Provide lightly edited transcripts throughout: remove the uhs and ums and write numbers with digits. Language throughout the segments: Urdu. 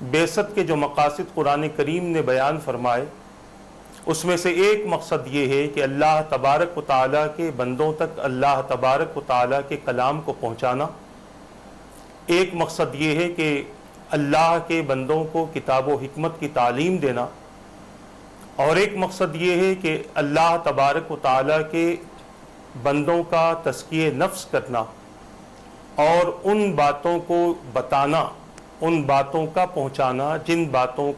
بعثت کے جو مقاصد قرآن کریم نے بیان فرمائے اس میں سے ایک مقصد یہ ہے کہ اللہ تبارک و تعالیٰ کے بندوں تک اللہ تبارک و تعالیٰ کے کلام کو پہنچانا، ایک مقصد یہ ہے کہ اللہ کے بندوں کو کتاب و حکمت کی تعلیم دینا، اور ایک مقصد یہ ہے کہ اللہ تبارک و تعالیٰ کے بندوں کا تزکیہ نفس کرنا اور ان باتوں کو بتانا، ان باتوں کا پہنچانا جن باتوں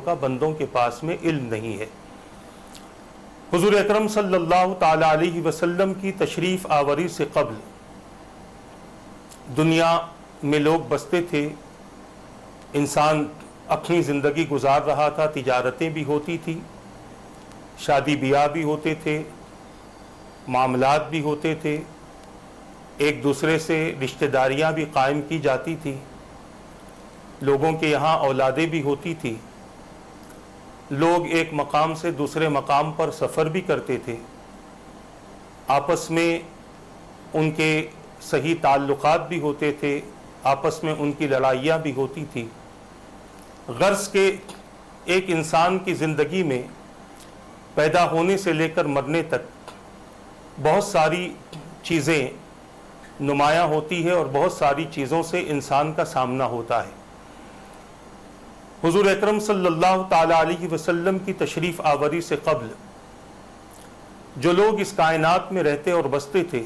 کا بندوں کے پاس میں علم نہیں ہے۔ حضور اکرم صلی اللہ تعالی علیہ وسلم کی تشریف آوری سے قبل دنیا میں لوگ بستے تھے، انسان اپنی زندگی گزار رہا تھا، تجارتیں بھی ہوتی تھی، شادی بیاہ بھی ہوتے تھے، معاملات بھی ہوتے تھے، ایک دوسرے سے رشتہ داریاں بھی قائم کی جاتی تھی، لوگوں کے یہاں اولادیں بھی ہوتی تھی، لوگ ایک مقام سے دوسرے مقام پر سفر بھی کرتے تھے، آپس میں ان کے صحیح تعلقات بھی ہوتے تھے، آپس میں ان کی لڑائیاں بھی ہوتی تھی۔ غرض کہ ایک انسان کی زندگی میں پیدا ہونے سے لے کر مرنے تک بہت ساری چیزیں نمایاں ہوتی ہے اور بہت ساری چیزوں سے انسان کا سامنا ہوتا ہے۔ حضور اکرم صلی اللہ تعالی علیہ وسلم کی تشریف آوری سے قبل جو لوگ اس کائنات میں رہتے اور بستے تھے،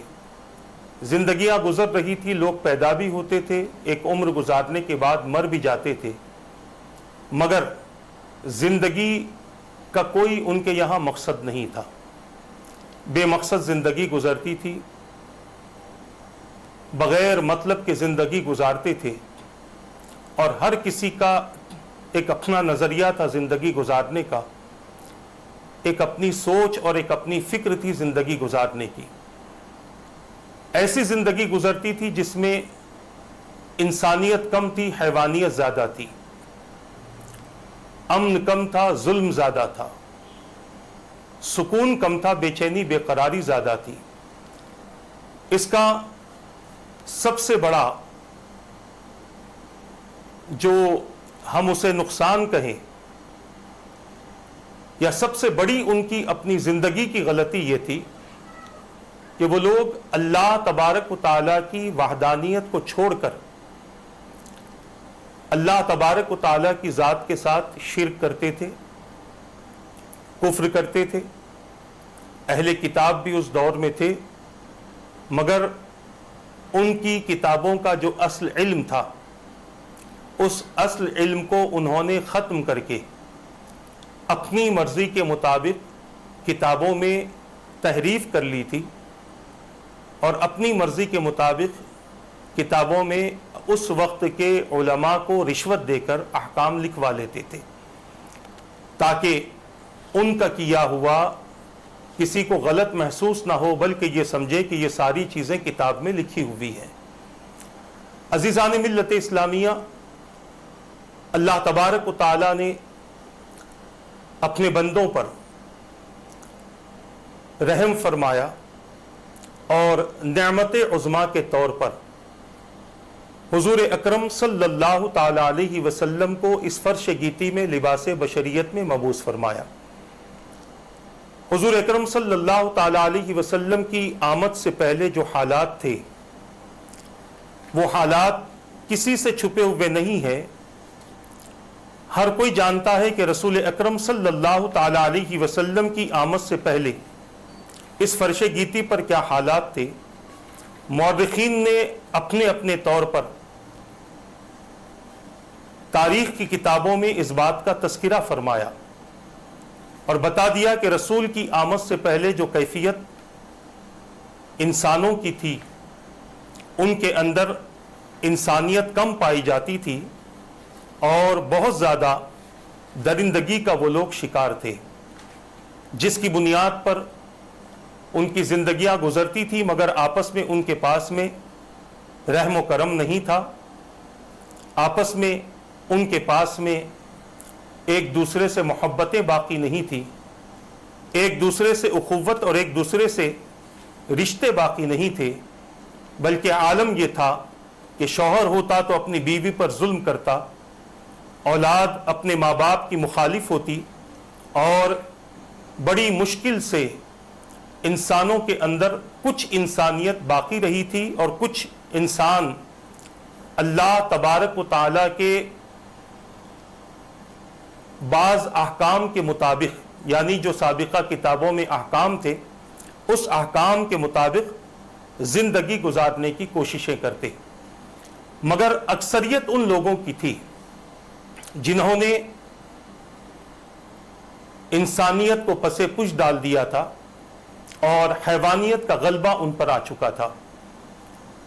زندگیاں گزر رہی تھی، لوگ پیدا بھی ہوتے تھے، ایک عمر گزارنے کے بعد مر بھی جاتے تھے، مگر زندگی کا کوئی ان کے یہاں مقصد نہیں تھا، بے مقصد زندگی گزرتی تھی، بغیر مطلب کے زندگی گزارتے تھے، اور ہر کسی کا ایک اپنا نظریہ تھا زندگی گزارنے کا، ایک اپنی سوچ اور ایک اپنی فکر تھی زندگی گزارنے کی۔ ایسی زندگی گزرتی تھی جس میں انسانیت کم تھی، حیوانیت زیادہ تھی، امن کم تھا، ظلم زیادہ تھا، سکون کم تھا، بے چینی بے قراری زیادہ تھی۔ اس کا سب سے بڑا جو ہم اسے نقصان کہیں یا سب سے بڑی ان کی اپنی زندگی کی غلطی یہ تھی کہ وہ لوگ اللہ تبارک و تعالیٰ کی وحدانیت کو چھوڑ کر اللہ تبارک و تعالیٰ کی ذات کے ساتھ شرک کرتے تھے، کفر کرتے تھے۔ اہل کتاب بھی اس دور میں تھے، مگر ان کی کتابوں کا جو اصل علم تھا اس اصل علم کو انہوں نے ختم کر کے اپنی مرضی کے مطابق کتابوں میں تحریف کر لی تھی، اور اپنی مرضی کے مطابق کتابوں میں اس وقت کے علماء کو رشوت دے کر احکام لکھوا لیتے تھے تاکہ ان کا کیا ہوا کسی کو غلط محسوس نہ ہو، بلکہ یہ سمجھے کہ یہ ساری چیزیں کتاب میں لکھی ہوئی ہیں۔ عزیزان ملت اسلامیہ، اللہ تبارک و تعالیٰ نے اپنے بندوں پر رحم فرمایا اور نعمت عظمیٰ کے طور پر حضور اکرم صلی اللہ تعالی علیہ وسلم کو اس فرش گیتی میں لباس بشریت میں مبعوث فرمایا۔ حضور اکرم صلی اللہ تعالی علیہ وسلم کی آمد سے پہلے جو حالات تھے وہ حالات کسی سے چھپے ہوئے نہیں ہیں، ہر کوئی جانتا ہے کہ رسول اکرم صلی اللہ تعالی علیہ وسلم کی آمد سے پہلے اس فرش گیتی پر کیا حالات تھے۔ مورخین نے اپنے اپنے طور پر تاریخ کی کتابوں میں اس بات کا تذکرہ فرمایا اور بتا دیا کہ رسول کی آمد سے پہلے جو کیفیت انسانوں کی تھی، ان کے اندر انسانیت کم پائی جاتی تھی اور بہت زیادہ درندگی کا وہ لوگ شکار تھے، جس کی بنیاد پر ان کی زندگیاں گزرتی تھی، مگر آپس میں ان کے پاس میں رحم و کرم نہیں تھا، آپس میں ان کے پاس میں ایک دوسرے سے محبتیں باقی نہیں تھی، ایک دوسرے سے اخوت اور ایک دوسرے سے رشتے باقی نہیں تھے، بلکہ عالم یہ تھا کہ شوہر ہوتا تو اپنی بیوی پر ظلم کرتا، اولاد اپنے ماں باپ کی مخالف ہوتی اور بڑی مشکل سے انسانوں کے اندر کچھ انسانیت باقی رہی تھی اور کچھ انسان اللہ تبارک و تعالیٰ کے بعض احکام کے مطابق، یعنی جو سابقہ کتابوں میں احکام تھے اس احکام کے مطابق زندگی گزارنے کی کوششیں کرتے، مگر اکثریت ان لوگوں کی تھی جنہوں نے انسانیت کو پس پش ڈال دیا تھا اور حیوانیت کا غلبہ ان پر آ چکا تھا۔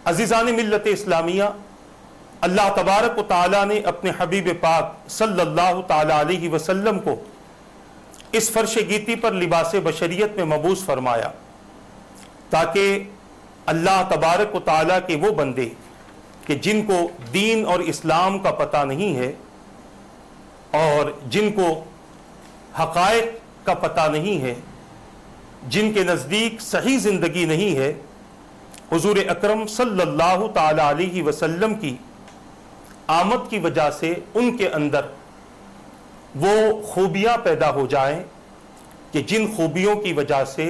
عزیزان ملت اسلامیہ، اللہ تبارک و تعالیٰ نے اپنے حبیب پاک صلی اللہ تعالی علیہ وسلم کو اس فرش گیتی پر لباس بشریت میں مبعوث فرمایا تاکہ اللہ تبارک و تعالیٰ کے وہ بندے کہ جن کو دین اور اسلام کا پتہ نہیں ہے اور جن کو حقائق کا پتہ نہیں ہے، جن کے نزدیک صحیح زندگی نہیں ہے، حضور اکرم صلی اللہ تعالی علیہ وسلم کی آمد کی وجہ سے ان کے اندر وہ خوبیاں پیدا ہو جائیں کہ جن خوبیوں کی وجہ سے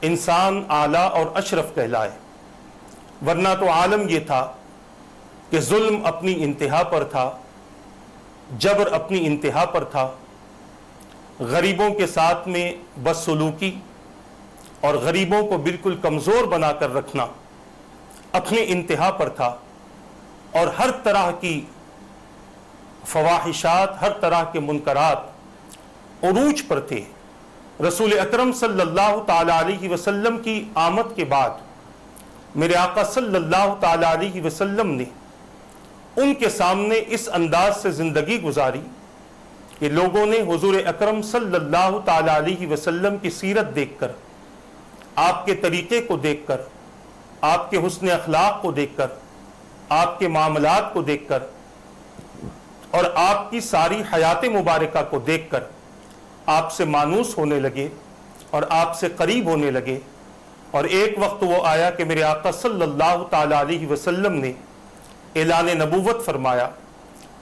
انسان اعلیٰ اور اشرف کہلائے۔ ورنہ تو عالم یہ تھا کہ ظلم اپنی انتہا پر تھا، جبر اپنی انتہا پر تھا، غریبوں کے ساتھ میں بدسلوکی اور غریبوں کو بالکل کمزور بنا کر رکھنا اپنی انتہا پر تھا، اور ہر طرح کی فواحشات، ہر طرح کے منکرات عروج پر تھے۔ رسول اکرم صلی اللہ تعالی علیہ وسلم کی آمد کے بعد میرے آقا صلی اللہ تعالی علیہ وسلم نے ان کے سامنے اس انداز سے زندگی گزاری کہ لوگوں نے حضور اکرم صلی اللہ تعالی علیہ وسلم کی سیرت دیکھ کر، آپ کے طریقے کو دیکھ کر، آپ کے حسن اخلاق کو دیکھ کر، آپ کے معاملات کو دیکھ کر اور آپ کی ساری حیات مبارکہ کو دیکھ کر آپ سے مانوس ہونے لگے اور آپ سے قریب ہونے لگے۔ اور ایک وقت وہ آیا کہ میرے آقا صلی اللہ تعالی علیہ وسلم نے اعلان نبوت فرمایا،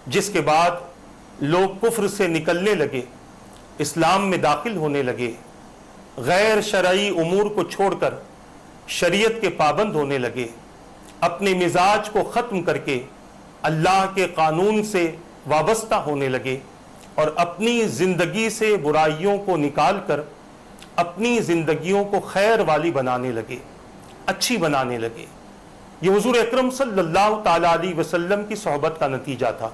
جس کے بعد لوگ کفر سے نکلنے لگے، اسلام میں داخل ہونے لگے، غیر شرعی امور کو چھوڑ کر شریعت کے پابند ہونے لگے، اپنے مزاج کو ختم کر کے اللہ کے قانون سے وابستہ ہونے لگے اور اپنی زندگی سے برائیوں کو نکال کر اپنی زندگیوں کو خیر والی بنانے لگے، اچھی بنانے لگے۔ یہ حضور اکرم صلی اللہ تعالی علیہ وسلم کی صحبت کا نتیجہ تھا۔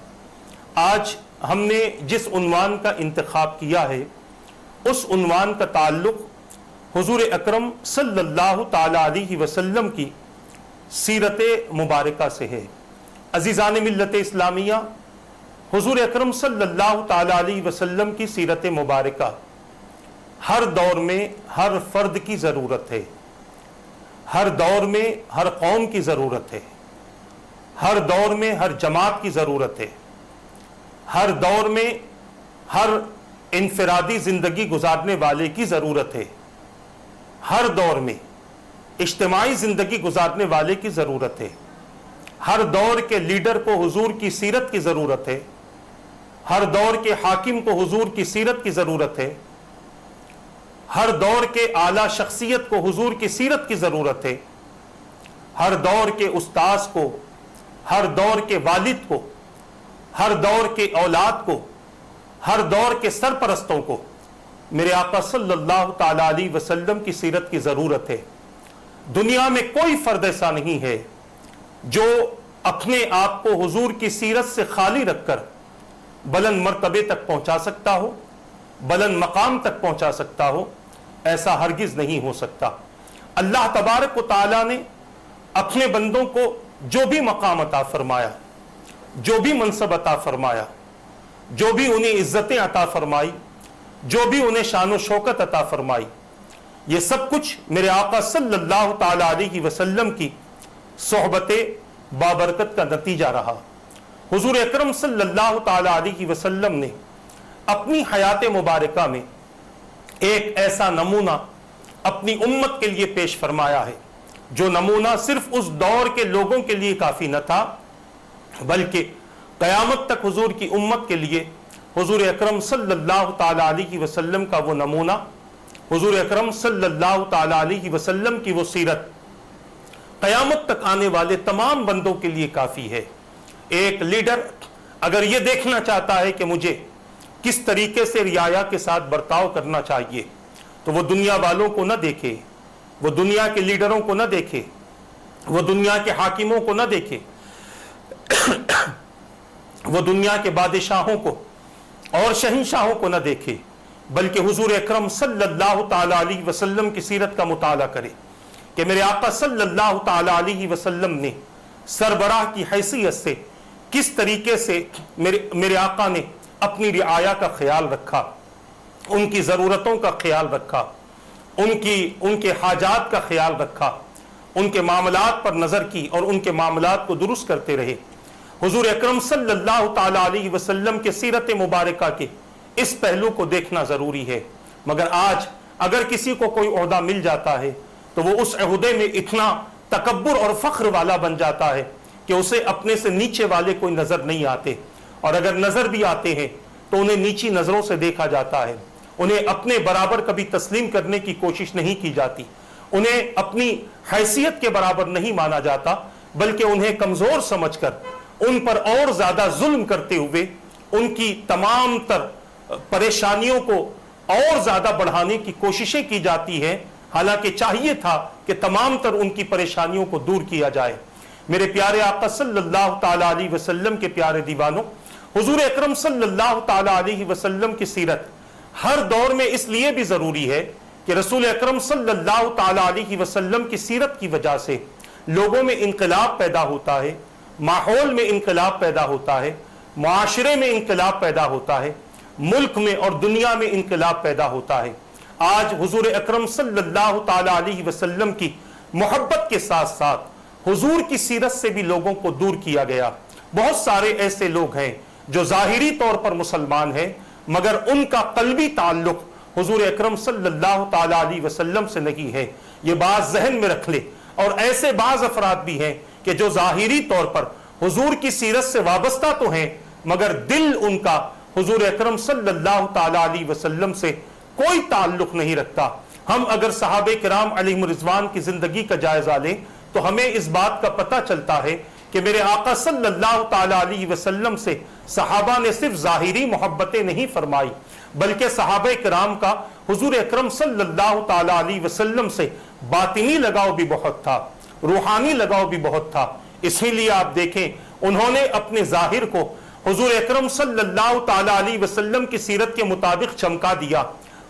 آج ہم نے جس عنوان کا انتخاب کیا ہے اس عنوان کا تعلق حضور اکرم صلی اللہ تعالی علیہ وسلم کی سیرت مبارکہ سے ہے۔ عزیزان ملت اسلامیہ، حضور اکرم صلی اللہ تعالی علیہ وسلم کی سیرت مبارکہ ہر دور میں ہر فرد کی ضرورت ہے، ہر دور میں ہر قوم کی ضرورت ہے، ہر دور میں ہر جماعت کی ضرورت ہے، ہر دور میں ہر انفرادی زندگی گزارنے والے کی ضرورت ہے، ہر دور میں اجتماعی زندگی گزارنے والے کی ضرورت ہے، ہر دور کے لیڈر کو حضور کی سیرت کی ضرورت ہے، ہر دور کے حاکم کو حضور کی سیرت کی ضرورت ہے، ہر دور کے اعلیٰ شخصیت کو حضور کی سیرت کی ضرورت ہے، ہر دور کے استاذ کو، ہر دور کے والد کو، ہر دور کے اولاد کو، ہر دور کے سرپرستوں کو میرے آقا صلی اللہ تعالی علیہ وسلم کی سیرت کی ضرورت ہے۔ دنیا میں کوئی فرد ایسا نہیں ہے جو اپنے آپ کو حضور کی سیرت سے خالی رکھ کر بلند مرتبے تک پہنچا سکتا ہو، بلند مقام تک پہنچا سکتا ہو، ایسا ہرگز نہیں ہو سکتا۔ اللہ تبارک و تعالیٰ نے اپنے بندوں کو جو بھی مقام عطا فرمایا، جو بھی منصب عطا فرمایا، جو بھی انہیں عزتیں عطا فرمائی، جو بھی انہیں شان و شوکت عطا فرمائی، یہ سب کچھ میرے آقا صلی اللہ تعالی علیہ وسلم کی صحبت بابرکت کا نتیجہ رہا۔ حضور اکرم صلی اللہ تعالی علیہ وسلم نے اپنی حیات مبارکہ میں ایک ایسا نمونہ اپنی امت کے لیے پیش فرمایا ہے جو نمونہ صرف اس دور کے لوگوں کے لیے کافی نہ تھا، بلکہ قیامت تک حضور کی امت کے لیے حضور اکرم صلی اللہ تعالیٰ علیہ وسلم کا وہ نمونہ، حضور اکرم صلی اللہ تعالیٰ علیہ وسلم کی وہ سیرت قیامت تک آنے والے تمام بندوں کے لیے کافی ہے۔ ایک لیڈر اگر یہ دیکھنا چاہتا ہے کہ مجھے کس طریقے سے رعایا کے ساتھ برتاؤ کرنا چاہیے، تو وہ دنیا والوں کو نہ دیکھے، وہ دنیا کے لیڈروں کو نہ دیکھے، وہ دنیا کے حاکموں کو نہ دیکھے، وہ دنیا کے بادشاہوں کو اور شہنشاہوں کو نہ دیکھے، بلکہ حضور اکرم صلی اللہ تعالیٰ علیہ وسلم کی سیرت کا مطالعہ کرے کہ میرے آقا صلی اللہ تعالیٰ علیہ وسلم نے سربراہ کی حیثیت سے کس طریقے سے میرے آقا نے اپنی رعایا کا خیال رکھا، ان کی ضرورتوں کا خیال رکھا، ان کے حاجات کا خیال رکھا، ان کے معاملات پر نظر کی اور ان کے معاملات کو درست کرتے رہے۔ حضور اکرم صلی اللہ تعالیٰ علیہ وسلم کے سیرت مبارکہ کے اس پہلو کو دیکھنا ضروری ہے۔ مگر آج اگر کسی کو کوئی عہدہ مل جاتا ہے تو وہ اس عہدے میں اتنا تکبر اور فخر والا بن جاتا ہے کہ اسے اپنے سے نیچے والے کوئی نظر نہیں آتے، اور اگر نظر بھی آتے ہیں تو انہیں نیچی نظروں سے دیکھا جاتا ہے، انہیں اپنے برابر کبھی تسلیم کرنے کی کوشش نہیں کی جاتی، انہیں اپنی حیثیت کے برابر نہیں مانا جاتا، بلکہ انہیں کمزور سمجھ کر ان پر اور زیادہ ظلم کرتے ہوئے ان کی تمام تر پریشانیوں کو اور زیادہ بڑھانے کی کوششیں کی جاتی ہیں، حالانکہ چاہیے تھا کہ تمام تر ان کی پریشانیوں کو دور کیا جائے۔ میرے پیارے آقا صلی اللہ تعالیٰ علیہ وسلم کے پیارے دیوانوں، حضور اکرم صلی اللہ تعالیٰ علیہ وسلم کی سیرت ہر دور میں اس لیے بھی ضروری ہے کہ رسول اکرم صلی اللہ تعالیٰ علیہ وسلم کی سیرت کی وجہ سے لوگوں میں انقلاب پیدا ہوتا ہے، ماحول میں انقلاب پیدا ہوتا ہے، معاشرے میں انقلاب پیدا ہوتا ہے، ملک میں اور دنیا میں انقلاب پیدا ہوتا ہے۔ آج حضور اکرم صلی اللہ تعالیٰ علیہ وسلم کی محبت کے ساتھ ساتھ حضور کی سیرت سے بھی لوگوں کو دور کیا گیا۔ بہت سارے ایسے لوگ ہیں جو ظاہری طور پر مسلمان ہیں مگر ان کا قلبی تعلق حضور اکرم صلی اللہ تعالیٰ علیہ وسلم سے نہیں ہے، یہ بات ذہن میں رکھ لے۔ اور ایسے بعض افراد بھی ہیں کہ جو ظاہری طور پر حضور کی سیرت سے وابستہ تو ہیں مگر دل ان کا حضور اکرم صلی اللہ تعالیٰ علیہ وسلم سے کوئی تعلق نہیں رکھتا۔ ہم اگر صحابہ کرام علیہم رضوان کی زندگی کا جائزہ لیں تو ہمیں اس بات کا پتہ چلتا ہے کہ میرے آقا صلی اللہ تعالیٰ علیہ وسلم سے صحابہ نے صرف ظاہری محبتیں نہیں فرمائی بلکہ صحابہ کرام کا حضور اکرم صلی اللہ تعالیٰ علیہ وسلم سے باطنی لگاؤ بھی بہت تھا، روحانی لگاؤ بھی بہت تھا۔ اسی لیے آپ دیکھیں انہوں نے اپنے ظاہر کو حضور اکرم صلی اللہ تعالیٰ علیہ وسلم کی سیرت کے مطابق چمکا دیا،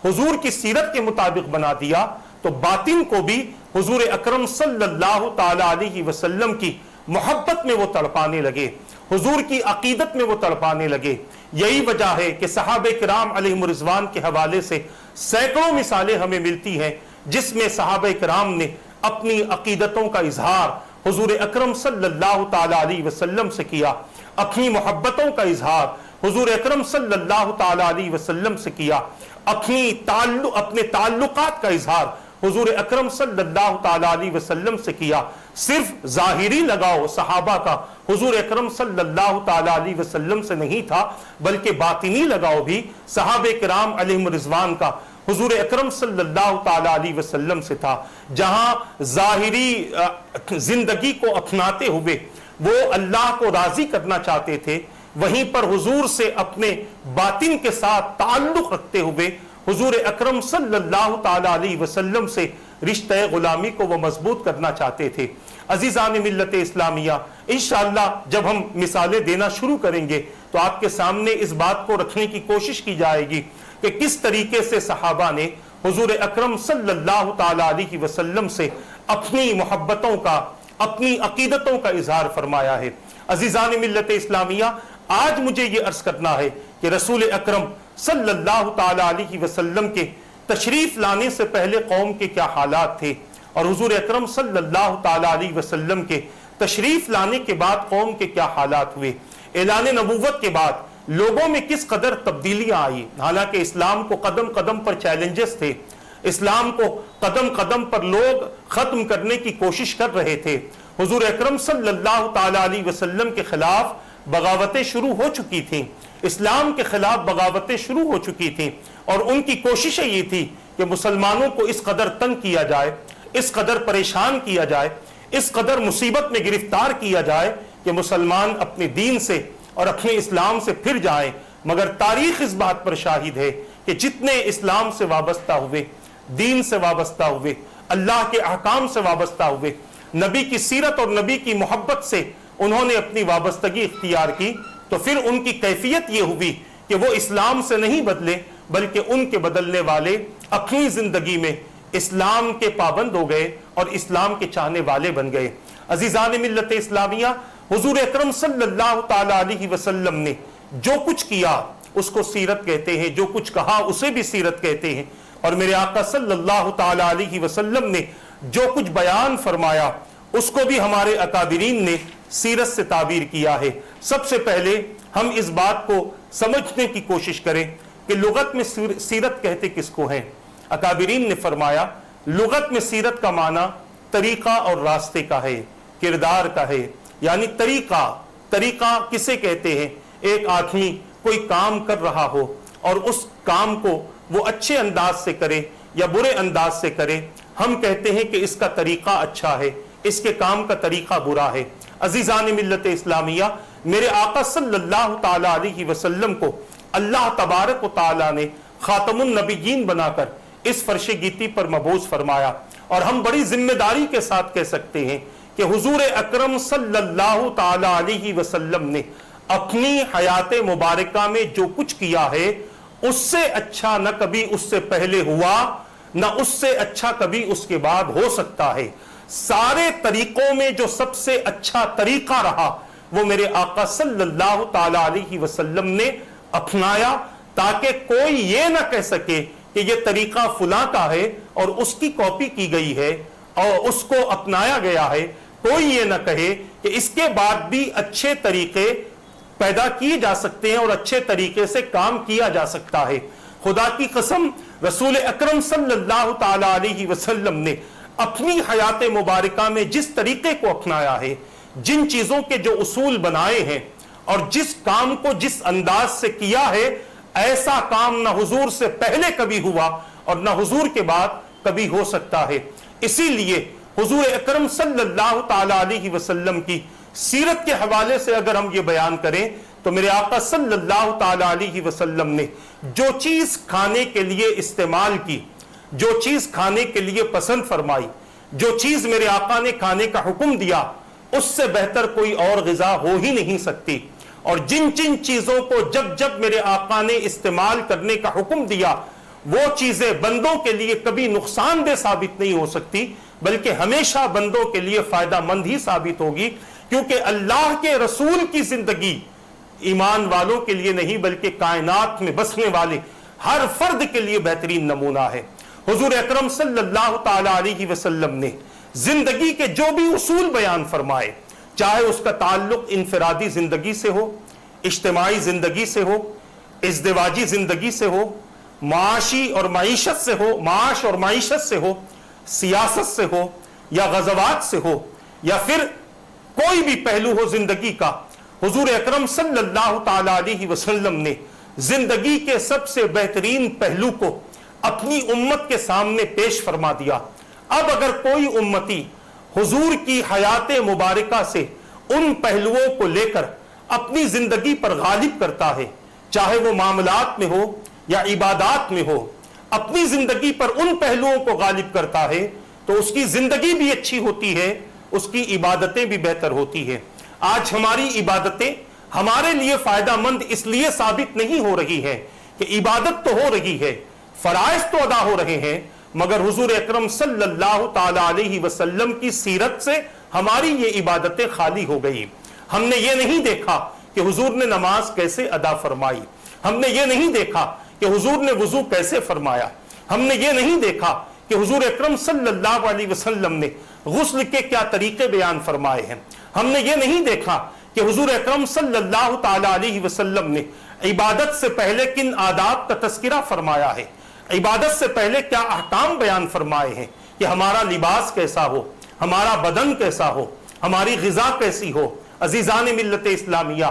حضور کی سیرت کے مطابق بنا دیا، تو باطن کو بھی حضور اکرم صلی اللہ تعالیٰ علیہ وسلم کی محبت میں وہ تڑپانے لگے، حضور کی عقیدت میں وہ تڑپانے لگے۔ یہی وجہ ہے کہ صحابہ کرام علیہم رضوان کے حوالے سے سینکڑوں مثالیں ہمیں ملتی ہیں جس میں صحابہ کرام نے اپنی عقیدتوں کا اظہار حضور اکرم صلی اللہ تعالیٰ علیہ وسلم سے کیا، اپنی محبتوں کا اظہار حضور اکرم صلی اللہ تعالیٰ علیہ وسلم سے کیا، اپنے تعلقات کا اظہار حضور اکرم صلی اللہ تعالیٰ علیہ وسلم سے کیا۔ صرف ظاہری لگاؤ صحابہ کا حضور اکرم صلی اللہ تعالیٰ علیہ وسلم سے نہیں تھا بلکہ باطنی لگاؤ بھی صحابہ کرام علیہم رضوان کا حضور اکرم صلی اللہ تعالیٰ علیہ وسلم سے تھا۔ جہاں ظاہری زندگی کو اپناتے ہوئے وہ اللہ کو راضی کرنا چاہتے تھے، وہیں پر حضور سے اپنے باطن کے ساتھ تعلق رکھتے ہوئے حضور اکرم صلی اللہ تعالیٰ علیہ وسلم سے رشتہ غلامی کو وہ مضبوط کرنا چاہتے تھے۔ عزیزان ملت اسلامیہ، انشاءاللہ جب ہم مثالیں دینا شروع کریں گے تو آپ کے سامنے اس بات کو رکھنے کی کوشش کی جائے گی کہ کس طریقے سے صحابہ نے حضور اکرم صلی اللہ تعالیٰ علیہ وسلم سے اپنی محبتوں کا، اپنی عقیدتوں کا اظہار فرمایا ہے۔ عزیزان ملت اسلامیہ، آج مجھے یہ عرض کرنا ہے کہ رسول اکرم صلی اللہ تعالیٰ علیہ وسلم کے تشریف لانے سے پہلے قوم کے کیا حالات تھے اور حضور اکرم صلی اللہ تعالیٰ علیہ وسلم کے تشریف لانے کے بعد قوم کے کیا حالات ہوئے، اعلان نبوت کے بعد لوگوں میں کس قدر تبدیلیاں آئی۔ حالانکہ اسلام کو قدم قدم پر چیلنجز تھے، اسلام کو قدم قدم پر لوگ ختم کرنے کی کوشش کر رہے تھے، حضور اکرم صلی اللہ تعالیٰ علیہ وسلم کے خلاف بغاوتیں شروع ہو چکی تھیں، اسلام کے خلاف بغاوتیں شروع ہو چکی تھیں، اور ان کی کوششیں یہ تھی کہ مسلمانوں کو اس قدر تنگ کیا جائے، اس قدر پریشان کیا جائے، اس قدر مصیبت میں گرفتار کیا جائے کہ مسلمان اپنے دین سے اور اپنے اسلام سے پھر جائیں۔ مگر تاریخ اس بات پر شاہد ہے کہ جتنے اسلام سے وابستہ ہوئے، دین سے وابستہ ہوئے، اللہ کے احکام سے وابستہ ہوئے، نبی کی سیرت اور نبی کی محبت سے انہوں نے اپنی وابستگی اختیار کی، تو پھر ان کی کیفیت یہ ہوئی کہ وہ اسلام سے نہیں بدلے، بلکہ ان کے بدلنے والے اپنی زندگی میں اسلام کے پابند ہو گئے اور اسلام کے چاہنے والے بن گئے۔ عزیزان ملت اسلامیہ، حضور اکرم صلی اللہ تعالی علیہ وسلم نے جو کچھ کیا اس کو سیرت کہتے ہیں، جو کچھ کہا اسے بھی سیرت کہتے ہیں، اور میرے آقا صلی اللہ تعالی علیہ وسلم نے جو کچھ بیان فرمایا اس کو بھی ہمارے اکابرین نے سیرت سے تعبیر کیا ہے۔ سب سے پہلے ہم اس بات کو سمجھنے کی کوشش کریں کہ لغت میں سیرت کہتے کس کو ہیں۔ اکابرین نے فرمایا لغت میں سیرت کا معنی طریقہ اور راستے کا ہے، کردار کا ہے، یعنی طریقہ کسے کہتے ہیں؟ ایک آدمی کوئی کام کر رہا ہو اور اس کام کو وہ اچھے انداز سے کرے یا برے انداز سے کرے، ہم کہتے ہیں کہ اس کا طریقہ اچھا ہے، اس کے کام کا طریقہ برا ہے۔ عزیزان ملت اسلامیہ، میرے آقا صلی اللہ تعالی علیہ وسلم کو اللہ تبارک و تعالی نے خاتم النبیین بنا کر اس فرش گیتی پر مبعوث فرمایا، اور ہم بڑی ذمہ داری کے ساتھ کہہ سکتے ہیں کہ حضور اکرم صلی اللہ تعالی علیہ وسلم نے اپنی حیات مبارکہ میں جو کچھ کیا ہے اس سے اچھا نہ کبھی اس سے پہلے ہوا، نہ اس سے اچھا کبھی اس کے بعد ہو سکتا ہے۔ سارے طریقوں میں جو سب سے اچھا طریقہ رہا وہ میرے آقا صلی اللہ تعالی علیہ وسلم نے اپنایا، تاکہ کوئی یہ نہ کہہ سکے کہ یہ طریقہ فلاں کا ہے اور اس کی کاپی کی گئی ہے اور اس کو اپنایا گیا ہے، کوئی یہ نہ کہے کہ اس کے بعد بھی اچھے طریقے پیدا کیے جا سکتے ہیں اور اچھے طریقے سے کام کیا جا سکتا ہے۔ خدا کی قسم، رسول اکرم صلی اللہ تعالی علیہ وسلم نے اپنی حیات مبارکہ میں جس طریقے کو اپنایا ہے، جن چیزوں کے جو اصول بنائے ہیں اور جس کام کو جس انداز سے کیا ہے، ایسا کام نہ حضور سے پہلے کبھی ہوا اور نہ حضور کے بعد کبھی ہو سکتا ہے۔ اسی لیے حضور اکرم صلی اللہ تعالی علیہ وسلم کی سیرت کے حوالے سے اگر ہم یہ بیان کریں تو میرے آقا صلی اللہ تعالی علیہ وسلم نے جو چیز کھانے کے لیے استعمال کی، جو چیز کھانے کے لیے پسند فرمائی، جو چیز میرے آقا نے کھانے کا حکم دیا، اس سے بہتر کوئی اور غذا ہو ہی نہیں سکتی، اور جن چیزوں کو جب جب میرے آقا نے استعمال کرنے کا حکم دیا وہ چیزیں بندوں کے لیے کبھی نقصان دہ ثابت نہیں ہو سکتی، بلکہ ہمیشہ بندوں کے لیے فائدہ مند ہی ثابت ہوگی، کیونکہ اللہ کے رسول کی زندگی ایمان والوں کے لیے نہیں بلکہ کائنات میں بسنے والے ہر فرد کے لیے بہترین نمونہ ہے۔ حضور اکرم صلی اللہ تعالی علیہ وسلم نے زندگی کے جو بھی اصول بیان فرمائے، چاہے اس کا تعلق انفرادی زندگی سے ہو، اجتماعی زندگی سے ہو، ازدواجی زندگی سے ہو، معاشی اور معیشت سے ہو، معاش اور معیشت سے ہو، سیاست سے ہو یا غزوات سے ہو، یا پھر کوئی بھی پہلو ہو زندگی کا، حضور اکرم صلی اللہ تعالی علیہ وسلم نے زندگی کے سب سے بہترین پہلو کو اپنی امت کے سامنے پیش فرما دیا۔ اب اگر کوئی امتی حضور کی حیات مبارکہ سے ان پہلوؤں کو لے کر اپنی زندگی پر غالب کرتا ہے، چاہے وہ معاملات میں ہو یا عبادات میں ہو، اپنی زندگی پر ان پہلوؤں کو غالب کرتا ہے تو اس کی زندگی بھی اچھی ہوتی ہے، اس کی عبادتیں بھی بہتر ہوتی ہیں۔ آج ہماری عبادتیں ہمارے لیے فائدہ مند اس لیے ثابت نہیں ہو رہی ہیں کہ عبادت تو ہو رہی ہے، فرائض تو ادا ہو رہے ہیں، مگر حضور اکرم صلی اللہ تعالی علیہ وسلم کی سیرت سے ہماری یہ عبادتیں خالی ہو گئی۔ ہم نے یہ نہیں دیکھا کہ حضور نے نماز کیسے ادا فرمائی، ہم نے یہ نہیں دیکھا کہ حضور نے وضو کیسے فرمایا، ہم نے یہ نہیں دیکھا کہ حضور اکرم صلی اللہ علیہ وسلم نے غسل کے کیا طریقے بیان فرمائے ہیں، ہم نے یہ نہیں دیکھا کہ حضور اکرم صلی اللہ تعالی علیہ وسلم نے عبادت سے پہلے کن آداب کا تذکرہ فرمایا ہے، عبادت سے پہلے کیا احکام بیان فرمائے ہیں کہ ہمارا لباس کیسا ہو، ہمارا بدن کیسا ہو، ہماری غذا کیسی ہو۔ عزیزان ملت اسلامیہ،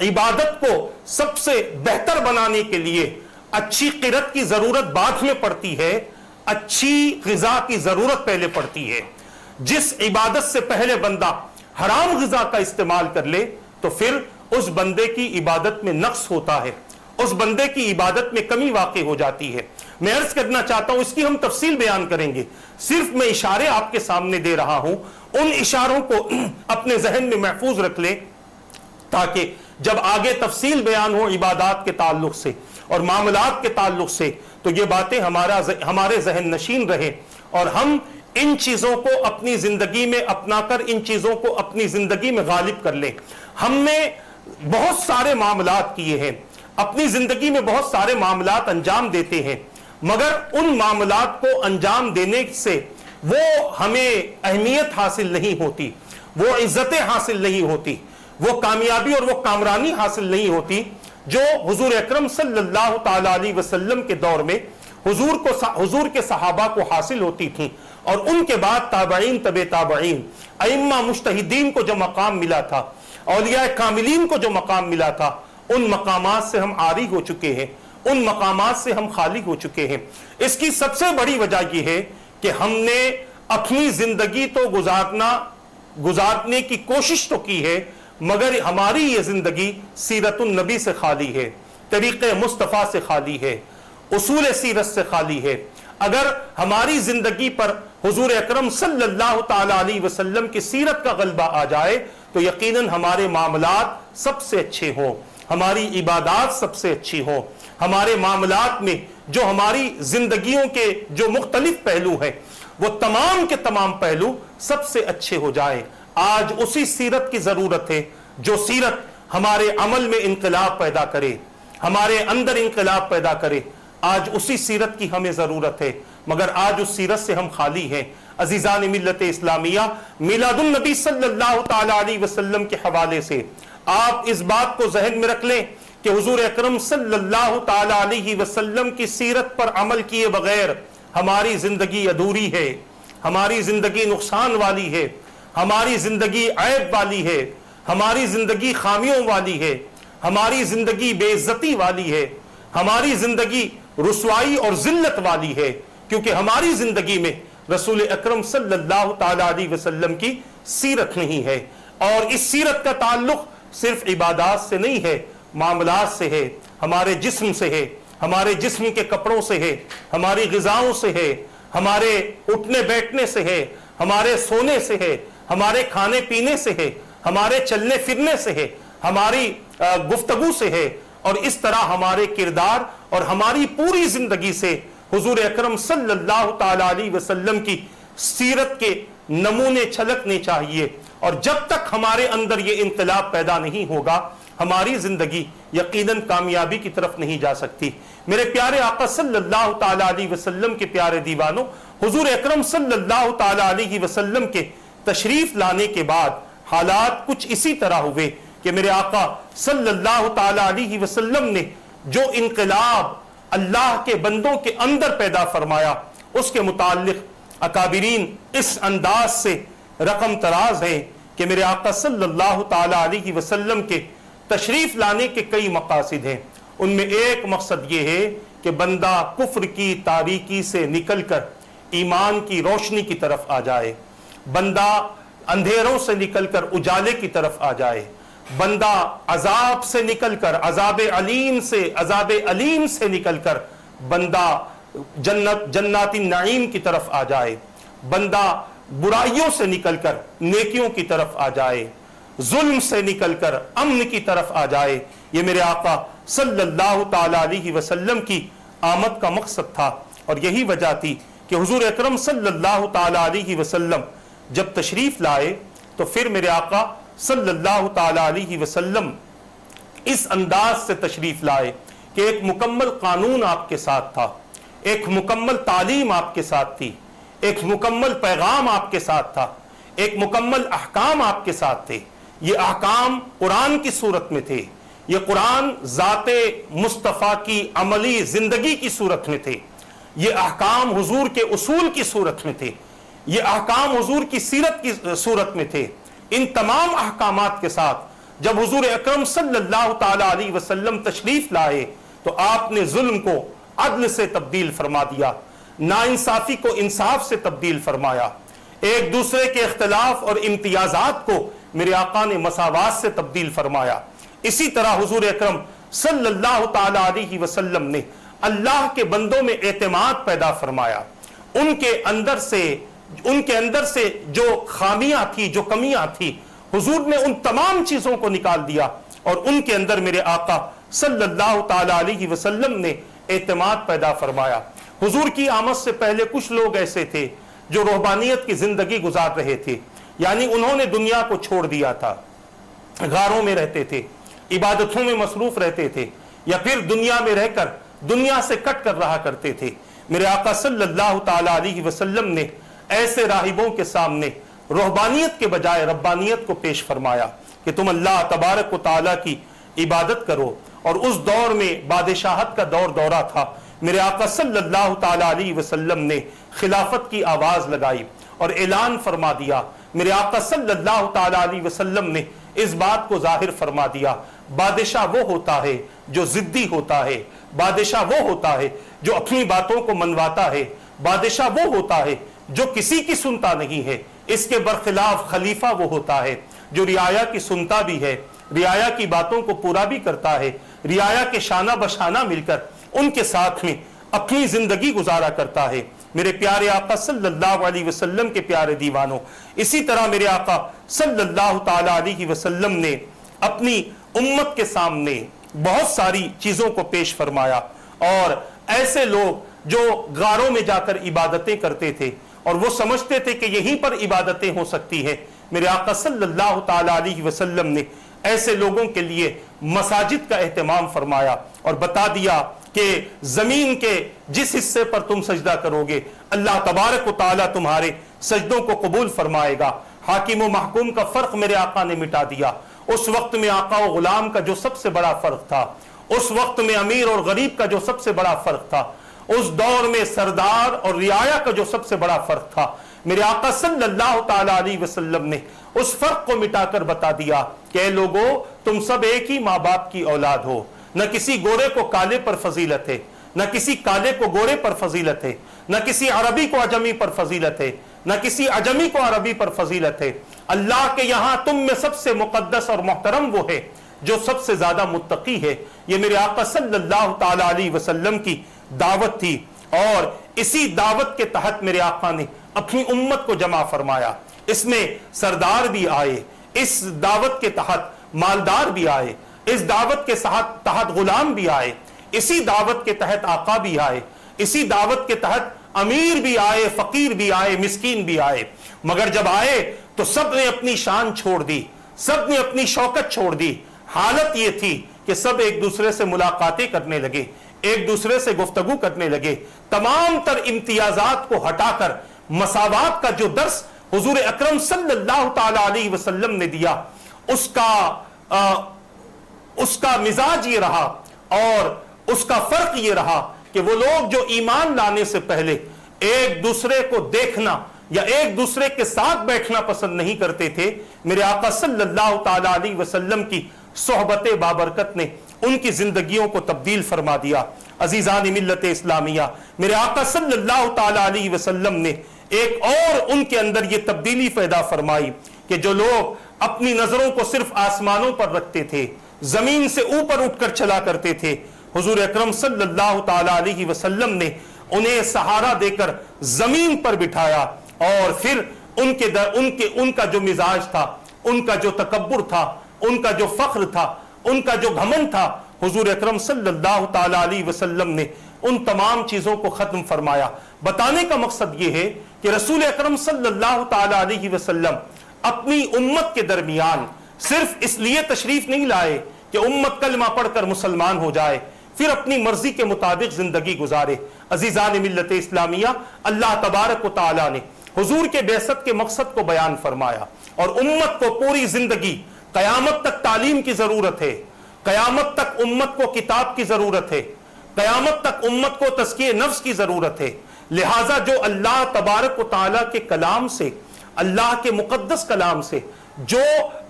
عبادت کو سب سے بہتر بنانے کے لیے اچھی قرت کی ضرورت بعد میں پڑتی ہے، اچھی غذا کی ضرورت پہلے پڑتی ہے۔ جس عبادت سے پہلے بندہ حرام غذا کا استعمال کر لے تو پھر اس بندے کی عبادت میں نقص ہوتا ہے، اس بندے کی عبادت میں کمی واقع ہو جاتی ہے۔ میں عرض کرنا چاہتا ہوں، اس کی ہم تفصیل بیان کریں گے، صرف میں اشارے آپ کے سامنے دے رہا ہوں، ان اشاروں کو اپنے ذہن میں محفوظ رکھ لیں تاکہ جب آگے تفصیل بیان ہو عبادات کے تعلق سے اور معاملات کے تعلق سے تو یہ باتیں ہمارے ذہن نشین رہے اور ہم ان چیزوں کو اپنی زندگی میں اپنا کر ان چیزوں کو اپنی زندگی میں غالب کر لیں۔ ہم نے بہت سارے معاملات کیے ہیں، اپنی زندگی میں بہت سارے معاملات انجام دیتے ہیں، مگر ان معاملات کو انجام دینے سے وہ ہمیں اہمیت حاصل نہیں ہوتی، وہ عزتیں حاصل نہیں ہوتی، وہ کامیابی اور وہ کامرانی حاصل نہیں ہوتی جو حضور اکرم صلی اللہ تعالی علیہ وسلم کے دور میں حضور کے صحابہ کو حاصل ہوتی تھیں، اور ان کے بعد تابعین، تبع تابعین، ائمہ مجتہدین کو جو مقام ملا تھا، اولیاء کاملین کو جو مقام ملا تھا، ان مقامات سے ہم عاری ہو چکے ہیں، ان مقامات سے ہم خالی ہو چکے ہیں۔ اس کی سب سے بڑی وجہ یہ ہے کہ ہم نے اپنی زندگی تو گزارنے کی کوشش تو کی ہے، مگر ہماری یہ زندگی سیرت النبی سے خالی ہے، طریق مصطفیٰ سے خالی ہے، اصول سیرت سے خالی ہے۔ اگر ہماری زندگی پر حضور اکرم صلی اللہ تعالی علیہ وسلم کی سیرت کا غلبہ آ جائے تو یقیناً ہمارے معاملات سب سے اچھے ہوں، ہماری عبادات سب سے اچھی ہوں، ہمارے معاملات میں جو ہماری زندگیوں کے جو مختلف پہلو ہیں وہ تمام کے تمام پہلو سب سے اچھے ہو جائیں۔ آج اسی سیرت کی ضرورت ہے جو سیرت ہمارے عمل میں انقلاب پیدا کرے، ہمارے اندر انقلاب پیدا کرے۔ آج اسی سیرت کی ہمیں ضرورت ہے، مگر آج اس سیرت سے ہم خالی ہیں۔ عزیزان ملت اسلامیہ، میلاد النبی صلی اللہ تعالی علیہ وسلم کے حوالے سے آپ اس بات کو ذہن میں رکھ لیں کہ حضور اکرم صلی اللہ تعالی علیہ وسلم کی سیرت پر عمل کیے بغیر ہماری زندگی ادھوری ہے، ہماری زندگی نقصان والی ہے، ہماری زندگی عیب والی ہے، ہماری زندگی خامیوں والی ہے، ہماری زندگی بے عزتی والی ہے، ہماری زندگی رسوائی اور ذلت والی ہے، کیونکہ ہماری زندگی میں رسول اکرم صلی اللہ تعالی علیہ وسلم کی سیرت نہیں ہے۔ اور اس سیرت کا تعلق صرف عبادات سے نہیں ہے، معاملات سے ہے، ہمارے جسم سے ہے، ہمارے جسم کے کپڑوں سے ہے، ہماری غذاؤں سے ہے، ہمارے اٹھنے بیٹھنے سے ہے، ہمارے سونے سے ہے، ہمارے کھانے پینے سے ہے، ہمارے چلنے پھرنے سے ہے، ہماری گفتگو سے ہے، اور اس طرح ہمارے کردار اور ہماری پوری زندگی سے حضور اکرم صلی اللہ تعالی علیہ وسلم کی سیرت کے نمونے چھلکنے چاہیے۔ اور جب تک ہمارے اندر یہ انقلاب پیدا نہیں ہوگا ہماری زندگی یقیناً کامیابی کی طرف نہیں جا سکتی۔ میرے پیارے آقا صلی اللہ تعالی علیہ وسلم کے پیارے دیوانوں، حضور اکرم صلی اللہ تعالی علیہ وسلم کے تشریف لانے کے بعد حالات کچھ اسی طرح ہوئے کہ میرے آقا صلی اللہ تعالی علیہ وسلم نے جو انقلاب اللہ کے بندوں کے اندر پیدا فرمایا اس کے متعلق اکابرین اس انداز سے رقم تراز ہیں کہ میرے آقا صلی اللہ تعالی علیہ وسلم کے تشریف لانے کے کئی مقاصد ہیں۔ ان میں ایک مقصد یہ ہے کہ بندہ کفر کی تاریکی سے نکل کر ایمان کی روشنی کی طرف آ جائے، بندہ اندھیروں سے نکل کر اجالے کی طرف آ جائے، بندہ عذاب سے نکل کر عذاب علیم سے نکل کر بندہ جنات النعیم کی طرف آ جائے، بندہ برائیوں سے نکل کر نیکیوں کی طرف آ جائے، ظلم سے نکل کر امن کی طرف آ جائے۔ یہ میرے آقا صلی اللہ تعالی علیہ وسلم کی آمد کا مقصد تھا، اور یہی وجہ تھی کہ حضور اکرم صلی اللہ تعالی علیہ وسلم جب تشریف لائے تو پھر میرے آقا صلی اللہ تعالی علیہ وسلم اس انداز سے تشریف لائے کہ ایک مکمل قانون آپ کے ساتھ تھا، ایک مکمل تعلیم آپ کے ساتھ تھی، ایک مکمل پیغام آپ کے ساتھ تھا، ایک مکمل احکام آپ کے ساتھ تھے۔ یہ احکام قرآن کی صورت میں تھے، یہ قرآن ذات مصطفیٰ کی عملی زندگی کی صورت میں تھے، یہ احکام حضور کے اصول کی صورت میں تھے، یہ احکام حضور کی سیرت کی صورت میں تھے۔ ان تمام احکامات کے ساتھ جب حضور اکرم صلی اللہ تعالی علیہ وسلم تشریف لائے تو آپ نے ظلم کو عدل سے تبدیل فرما دیا، ناانصافی کو انصاف سے تبدیل فرمایا، ایک دوسرے کے اختلاف اور امتیازات کو میرے آقا نے مساوات سے تبدیل فرمایا۔ اسی طرح حضور اکرم صلی اللہ تعالی علیہ وسلم نے اللہ کے بندوں میں اعتماد پیدا فرمایا، ان کے اندر سے جو خامیاں تھی، جو کمیاں تھی، حضور نے ان تمام چیزوں کو نکال دیا اور ان کے اندر میرے آقا صلی اللہ تعالی علیہ وسلم نے اعتماد پیدا فرمایا۔ حضور کی آمد سے پہلے کچھ لوگ ایسے تھے جو رہبانیت کی زندگی گزار رہے تھے، یعنی انہوں نے دنیا کو چھوڑ دیا تھا، غاروں میں رہتے تھے، عبادتوں میں مصروف رہتے تھے، یا پھر دنیا میں رہ کر دنیا سے کٹ کر رہا کرتے تھے۔ میرے آقا صلی اللہ تعالی علیہ وسلم نے ایسے راہبوں کے سامنے رہبانیت کے بجائے ربانیت کو پیش فرمایا کہ تم اللہ تبارک و تعالی کی عبادت کرو، اور اس دور میں بادشاہت کا دورہ تھا۔ میرے آقا صلی اللہ تعالی علیہ وسلم نے خلافت کی آواز لگائی اور اعلان فرما دیا۔ میرے آقا صلی اللہ تعالی علیہ وسلم نے اس بات کو ظاہر فرما دیا، بادشاہ وہ ہوتا ہے جو ضدی ہوتا ہے، بادشاہ وہ ہوتا ہے جو اپنی باتوں کو منواتا ہے، بادشاہ وہ ہوتا ہے جو کسی کی سنتا نہیں ہے، اس کے برخلاف خلیفہ وہ ہوتا ہے جو رعایا کی سنتا بھی ہے، رعایا کی باتوں کو پورا بھی کرتا ہے، رعایا کے شانہ بشانہ مل کر ان کے ساتھ میں اپنی زندگی گزارا کرتا ہے۔ میرے پیارے آقا صلی اللہ علیہ وسلم کے پیارے دیوانوں، اسی طرح میرے آقا صلی اللہ تعالی علیہ وسلم نے اپنی امت کے سامنے بہت ساری چیزوں کو پیش فرمایا، اور ایسے لوگ جو غاروں میں جا کر عبادتیں کرتے تھے اور وہ سمجھتے تھے کہ یہیں پر عبادتیں ہو سکتی ہیں، میرے آقا صلی اللہ تعالی علیہ وسلم نے ایسے لوگوں کے لیے مساجد کا اہتمام فرمایا اور بتا دیا کہ زمین کے جس حصے پر تم سجدہ کرو گے اللہ تبارک و تعالی تمہارے سجدوں کو قبول فرمائے گا۔ حاکم و محکوم کا فرق میرے آقا نے مٹا دیا۔ اس وقت میں آقا و غلام کا جو سب سے بڑا فرق تھا، اس وقت میں امیر اور غریب کا جو سب سے بڑا فرق تھا، اس دور میں سردار اور رعایا کا جو سب سے بڑا فرق تھا، میرے آقا صلی اللہ تعالی علیہ وسلم نے اس فرق کو مٹا کر بتا دیا کہ اے لوگو، تم سب ایک ہی ماں باپ کی اولاد ہو، نہ کسی گورے کو کالے پر فضیلت ہے، نہ کسی کالے کو گورے پر فضیلت ہے، نہ کسی عربی کو عجمی پر فضیلت ہے، نہ کسی عجمی کو عربی پر فضیلت ہے۔ اللہ کے یہاں تم میں سب سے مقدس اور محترم وہ ہے جو سب سے زیادہ متقی ہے۔ یہ میرے آقا صلی اللہ تعالی علیہ وسلم کی دعوت تھی، اور اسی دعوت کے تحت میرے آقا نے اپنی امت کو جمع فرمایا۔ اس میں سردار بھی آئے، اس دعوت کے تحت مالدار بھی آئے، اس دعوت کے تحت غلام بھی آئے، اسی دعوت کے تحت آقا بھی آئے، اسی دعوت کے تحت امیر بھی آئے، فقیر بھی آئے، مسکین بھی آئے۔ مگر جب آئے تو سب نے اپنی شان چھوڑ دی، سب نے اپنی شوکت چھوڑ دی۔ حالت یہ تھی کہ سب ایک دوسرے سے ملاقاتیں کرنے لگے، ایک دوسرے سے گفتگو کرنے لگے، تمام تر امتیازات کو ہٹا کر مساوات کا جو درس حضور اکرم صلی اللہ تعالی علیہ وسلم نے دیا، اس کا مزاج یہ رہا اور اس کا فرق یہ رہا کہ وہ لوگ جو ایمان لانے سے پہلے ایک دوسرے کو دیکھنا یا ایک دوسرے کے ساتھ بیٹھنا پسند نہیں کرتے تھے، میرے آقا صلی اللہ تعالی علیہ وسلم کی صحبت بابرکت نے ان کی زندگیوں کو تبدیل فرما دیا۔ عزیزان ملت اسلامیہ، میرے آقا صلی اللہ تعالی علیہ وسلم نے ایک اور ان کے اندر یہ تبدیلی پیدا فرمائی کہ جو لوگ اپنی نظروں کو صرف آسمانوں پر رکھتے تھے، زمین سے اوپر اٹھ کر چلا کرتے تھے، حضور اکرم صلی اللہ تعالی علیہ وسلم نے انہیں سہارا دے کر زمین پر بٹھایا، اور پھر ان کا جو مزاج تھا، ان کا جو تکبر تھا، ان کا جو فخر تھا، ان کا جو گھمنڈ تھا، حضور اکرم صلی اللہ تعالی علیہ وسلم نے ان تمام چیزوں کو ختم فرمایا۔ بتانے کا مقصد یہ ہے کہ رسول اکرم صلی اللہ تعالی علیہ وسلم اپنی امت کے درمیان صرف اس لیے تشریف نہیں لائے کہ امت کلمہ پڑھ کر مسلمان ہو جائے پھر اپنی مرضی کے مطابق زندگی گزارے۔ عزیزان ملت اسلامیہ، اللہ تبارک و تعالی نے حضور کے بعثت کے مقصد کو بیان فرمایا، اور امت کو پوری زندگی قیامت تک تعلیم کی ضرورت ہے، قیامت تک امت کو کتاب کی ضرورت ہے، قیامت تک امت کو تزکیہ نفس کی ضرورت ہے۔ لہٰذا جو اللہ تبارک و تعالیٰ کے کلام سے، اللہ کے مقدس کلام سے جو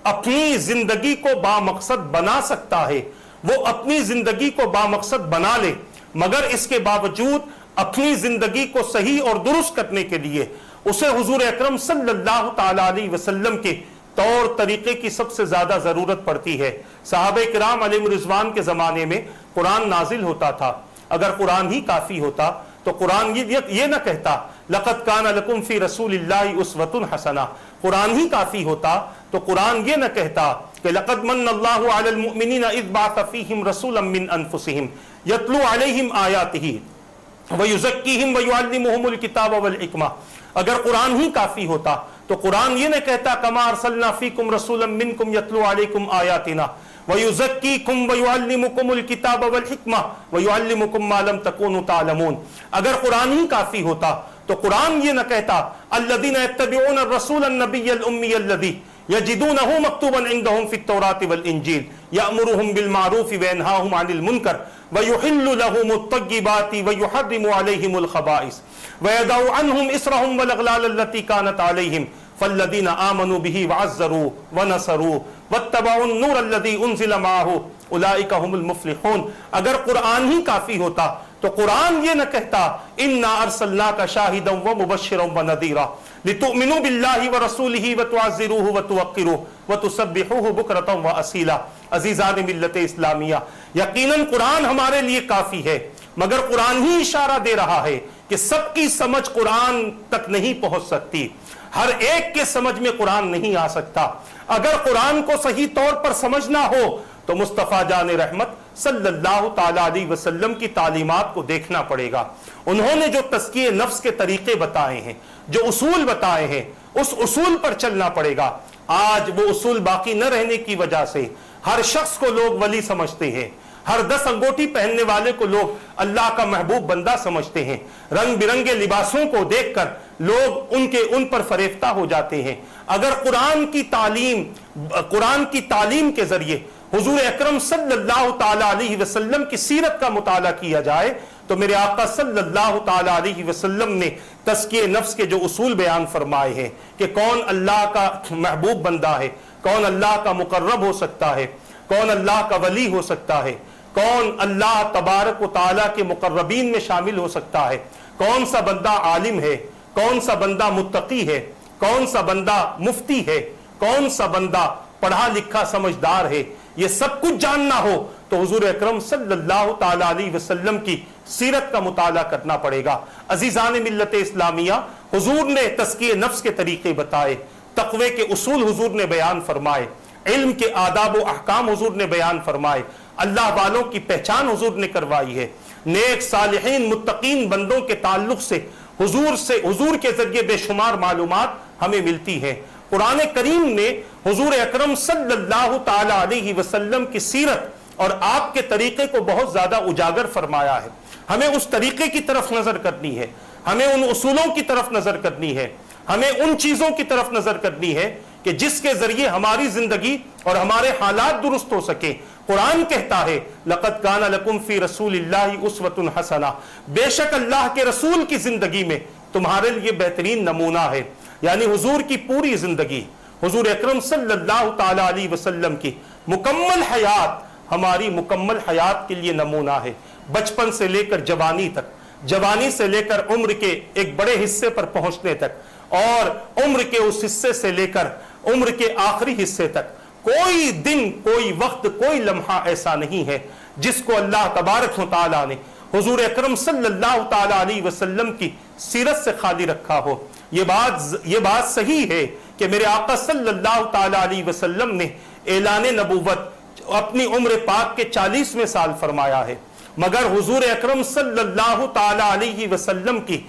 اپنی زندگی کو بامقصد بنا سکتا ہے وہ اپنی زندگی کو بامقصد بنا لے، مگر اس کے باوجود اپنی زندگی کو صحیح اور درست کرنے کے لیے اسے حضور اکرم صلی اللہ تعالی علیہ وسلم کے طور طریقے کی سب سے زیادہ ضرورت پڑتی ہے۔ صحابہ کرام علیہ رضوان کے زمانے میں قرآن نازل ہوتا تھا، اگر قرآن ہی کافی ہوتا تو قرآن یہ نہ کہتا لقد کان لکم فی رسول اللہ اسوۃ حسنہ، قرآن ہی کافی ہوتا تو قرآن یہ نہ کہتا کہ لقد من اللہ علی المؤمنین اذ بعث فیہم رسولا من انفسہم یتلو علیہم آیاتہ ویزکیہم ویعلمہم الکتاب والحکمہ، اگر قرآن ہی کافی ہوتا تو قرآن یہ نہ کہتا کما ارسلنا فیکم رسولا منکم یتلو علیکم آیاتنا ویزکیکم ویعلمکم الکتاب والحکمہ ویعلمکم ما لم تکونوا تعلمون، اگر قرآن ہی کافی ہوتا تو قرآن یہ نہ کہتا الذین یتبعون الرسول النبی الامی الذی یجدونہ مکتوبا عندہم فی التوراۃ والانجیل یأمرہم بالمعروف وینہاہم عن المنکر ویحل لہم الطیبات ویحرم علیہم الخبائث ویدع عنہم اسرہم والاغلال التي كانت علیہم فالذین آمنوا به وعزروه ونصروه واتبعوا النور الذي انزل معه اولئک هم المفلحون، اگر قرآن ہی کافی ہوتا تو قرآن یہ نہ کہتا انا ارسلناک شاہدا ومبشرا ونذیرا لتؤمنوا باللہ ورسولہ وتعزروه وتوقروه وتسبحوه بکرۃ واصیلا۔ عزیزان ملت اسلامیہ، یقیناً قرآن ہمارے لیے کافی ہے، مگر قرآن ہی اشارہ دے رہا ہے کہ سب کی سمجھ قرآن تک نہیں پہنچ سکتی، ہر ایک کے سمجھ میں قرآن نہیں آ سکتا۔ اگر قرآن کو صحیح طور پر سمجھنا ہو تو مصطفیٰ جان رحمت صلی اللہ تعالی علیہ وسلم کی تعلیمات کو دیکھنا پڑے گا۔ انہوں نے جو تزکیہ نفس کے طریقے بتائے ہیں، جو اصول بتائے ہیں، اس اصول پر چلنا پڑے گا۔ آج وہ اصول باقی نہ رہنے کی وجہ سے ہر شخص کو لوگ ولی سمجھتے ہیں، ہر 10 انگوٹی پہننے والے کو لوگ اللہ کا محبوب بندہ سمجھتے ہیں، رنگ برنگے لباسوں کو دیکھ کر لوگ ان پر فریفتہ ہو جاتے ہیں۔ اگر قرآن کی تعلیم کے ذریعے حضور اکرم صلی اللہ تعالی علیہ وسلم کی سیرت کا مطالعہ کیا جائے تو میرے آقا صلی اللہ تعالی علیہ وسلم نے تزکیہ نفس کے جو اصول بیان فرمائے ہیں کہ کون اللہ کا محبوب بندہ ہے، کون اللہ کا مقرب ہو سکتا ہے، کون اللہ کا ولی ہو سکتا ہے، کون اللہ تبارک و تعالیٰ کے مقربین میں شامل ہو سکتا ہے، کون سا بندہ عالم ہے، کون سا بندہ متقی ہے، کون سا بندہ مفتی ہے، کون سا بندہ پڑھا لکھا سمجھدار ہے، یہ سب کچھ جاننا ہو تو حضور اکرم صلی اللہ تعالی علیہ وسلم کی سیرت کا مطالعہ کرنا پڑے گا۔ عزیزان ملت اسلامیہ، حضور نے تزکیہ نفس کے طریقے بتائے، تقوی کے اصول حضور نے بیان فرمائے، علم کے آداب و احکام حضور نے بیان فرمائے، اللہ والوں کی پہچان حضور نے کروائی ہے، نیک صالحین متقین بندوں کے تعلق سے حضور کے ذریعے بے شمار معلومات ہمیں ملتی ہیں۔ قرآن کریم نے حضور اکرم صلی اللہ تعالی علیہ وسلم کی سیرت اور آپ کے طریقے کو بہت زیادہ اجاگر فرمایا ہے۔ ہمیں اس طریقے کی طرف نظر کرنی ہے، ہمیں ان اصولوں کی طرف نظر کرنی ہے، ہمیں ان چیزوں کی طرف نظر کرنی ہے کہ جس کے ذریعے ہماری زندگی اور ہمارے حالات درست ہو سکیں۔ قرآن کہتا ہے لقد کان لکم فی رسول اللہ اسوۃ حسنہ، بے شک اللہ کے رسول کی زندگی میں تمہارے لیے بہترین نمونہ ہے، یعنی حضور کی پوری زندگی، حضور اکرم صلی اللہ تعالی علیہ وسلم کی مکمل حیات ہماری مکمل حیات کے لیے نمونہ ہے، بچپن سے لے کر جوانی تک، جوانی سے لے کر عمر کے ایک بڑے حصے پر پہنچنے تک، اور عمر کے اس حصے سے لے کر عمر کے آخری حصے تک کوئی دن، کوئی وقت، کوئی لمحہ ایسا نہیں ہے جس کو اللہ تبارک و تعالیٰ نے حضور اکرم صلی اللہ تعالی علیہ وسلم کی سیرت سے خالی رکھا ہو۔ یہ بات صحیح ہے کہ میرے آقا صلی اللہ تعالی علیہ وسلم نے اعلان نبوت اپنی عمر پاک کے 40ویں سال فرمایا ہے، مگر حضور اکرم صلی اللہ تعالی علیہ وسلم کی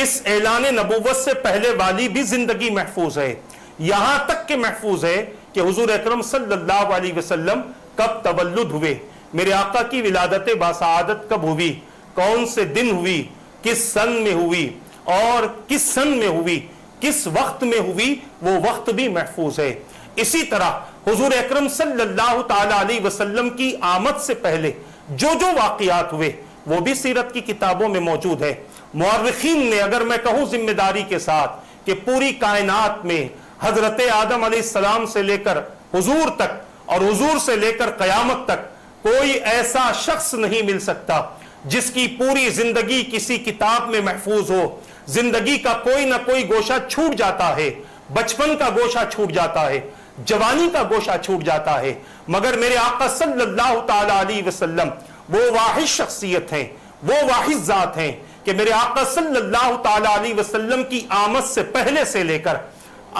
اس اعلان نبوت سے پہلے والی بھی زندگی محفوظ ہے، یہاں تک کہ محفوظ ہے کہ حضور اکرم صلی اللہ علیہ وسلم کب تولد ہوئے، میرے آقا کی ولادت باسعادت کب ہوئی، کون سے دن ہوئی، کس سن میں ہوئی، اور کس سن میں ہوئی، کس وقت میں ہوئی، وہ وقت بھی محفوظ ہے۔ اسی طرح حضور اکرم صلی اللہ تعالی علیہ وسلم کی آمد سے پہلے جو واقعات ہوئے وہ بھی سیرت کی کتابوں میں موجود ہے۔ مورخین نے، اگر میں کہوں ذمہ داری کے ساتھ، کہ پوری کائنات میں حضرت آدم علیہ السلام سے لے کر حضور تک اور حضور سے لے کر قیامت تک کوئی ایسا شخص نہیں مل سکتا جس کی پوری زندگی کسی کتاب میں محفوظ ہو. زندگی کا کوئی نہ کوئی گوشہ چھوٹ جاتا ہے, بچپن کا گوشہ چھوٹ جاتا ہے, جوانی کا گوشہ چھوٹ جاتا ہے, مگر میرے آقا صلی اللہ تعالی علیہ وسلم وہ واحد شخصیت ہیں, وہ واحد ذات ہیں کہ میرے آقا صلی اللہ تعالی علیہ وسلم کی آمد سے پہلے سے لے کر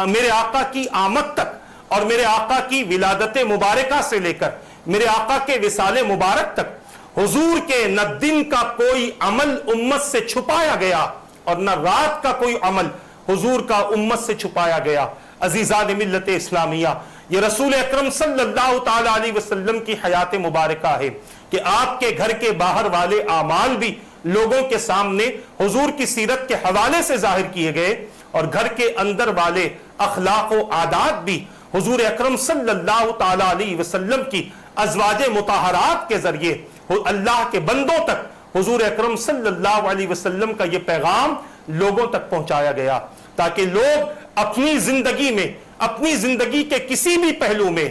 میرے آقا کی آمد تک اور میرے آقا کی ولادت مبارکہ سے لے کر میرے آقا کے وصال مبارک تک حضور کے نہ دن کا کوئی عمل امت سے چھپایا گیا اور نہ رات کا کوئی عمل حضور کا امت سے چھپایا گیا. عزیزان ملت اسلامیہ, یہ رسول اکرم صلی اللہ تعالی علیہ وسلم کی حیات مبارکہ ہے کہ آپ کے گھر کے باہر والے اعمال بھی لوگوں کے سامنے حضور کی سیرت کے حوالے سے ظاہر کیے گئے اور گھر کے اندر والے اخلاق و عادات بھی حضور اکرم صلی اللہ تعالی علیہ وسلم کی ازواج مطہرات کے ذریعے اللہ کے بندوں تک حضور اکرم صلی اللہ علیہ وسلم کا یہ پیغام لوگوں تک پہنچایا گیا تاکہ لوگ اپنی زندگی میں, اپنی زندگی کے کسی بھی پہلو میں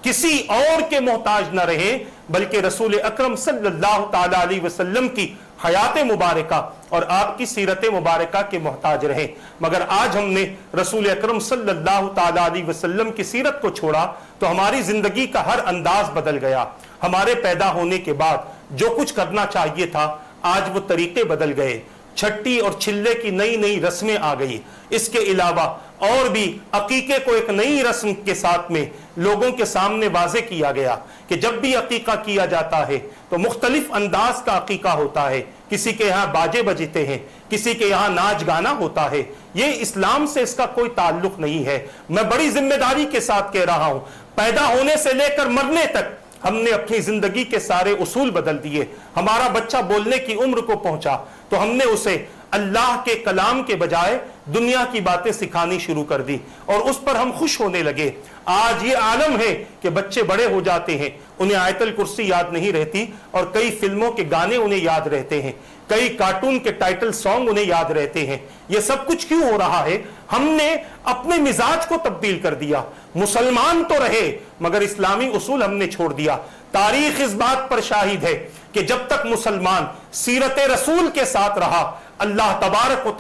کسی اور کے محتاج نہ رہیں بلکہ رسول اکرم صلی اللہ تعالی علیہ وسلم کی حیات مبارکہ اور آپ کی سیرت مبارکہ کے محتاج رہیں. مگر آج ہم نے رسول اکرم صلی اللہ تعالی علیہ وسلم کی سیرت کو چھوڑا تو ہماری زندگی کا ہر انداز بدل گیا. ہمارے پیدا ہونے کے بعد جو کچھ کرنا چاہیے تھا آج وہ طریقے بدل گئے, چھٹی اور چھلے کی نئی نئی رسمیں آ گئی. اس کے علاوہ اور بھی عقیقے کو ایک نئی رسم کے ساتھ میں لوگوں کے سامنے واضح کیا گیا کہ جب بھی عقیقہ کیا جاتا ہے تو مختلف انداز کا عقیقہ ہوتا ہے. کسی کے یہاں باجے بجتے ہیں, کسی کے یہاں ناچ گانا ہوتا ہے. یہ اسلام سے اس کا کوئی تعلق نہیں ہے. میں بڑی ذمہ داری کے ساتھ کہہ رہا ہوں, پیدا ہونے سے لے کر مرنے تک ہم نے اپنی زندگی کے سارے اصول بدل دیے. ہمارا بچہ بولنے کی عمر کو پہنچا تو ہم نے اسے اللہ کے کلام کے بجائے دنیا کی باتیں سکھانی شروع کر دی اور اس پر ہم خوش ہونے لگے. آج یہ عالم ہے کہ بچے بڑے ہو جاتے ہیں, انہیں آیت الکرسی یاد نہیں رہتی اور کئی فلموں کے گانے انہیں یاد رہتے ہیں, کئی کارٹون کے ٹائٹل سانگ انہیں یاد رہتے ہیں. یہ سب کچھ کیوں ہو رہا ہے؟ ہم نے اپنے مزاج کو تبدیل کر دیا. مسلمان تو رہے مگر اسلامی اصول ہم نے چھوڑ دیا. تاریخ اس بات پر شاہد ہے کہ جب تک مسلمان سیرت رسول کے ساتھ رہا اللہ تبارک و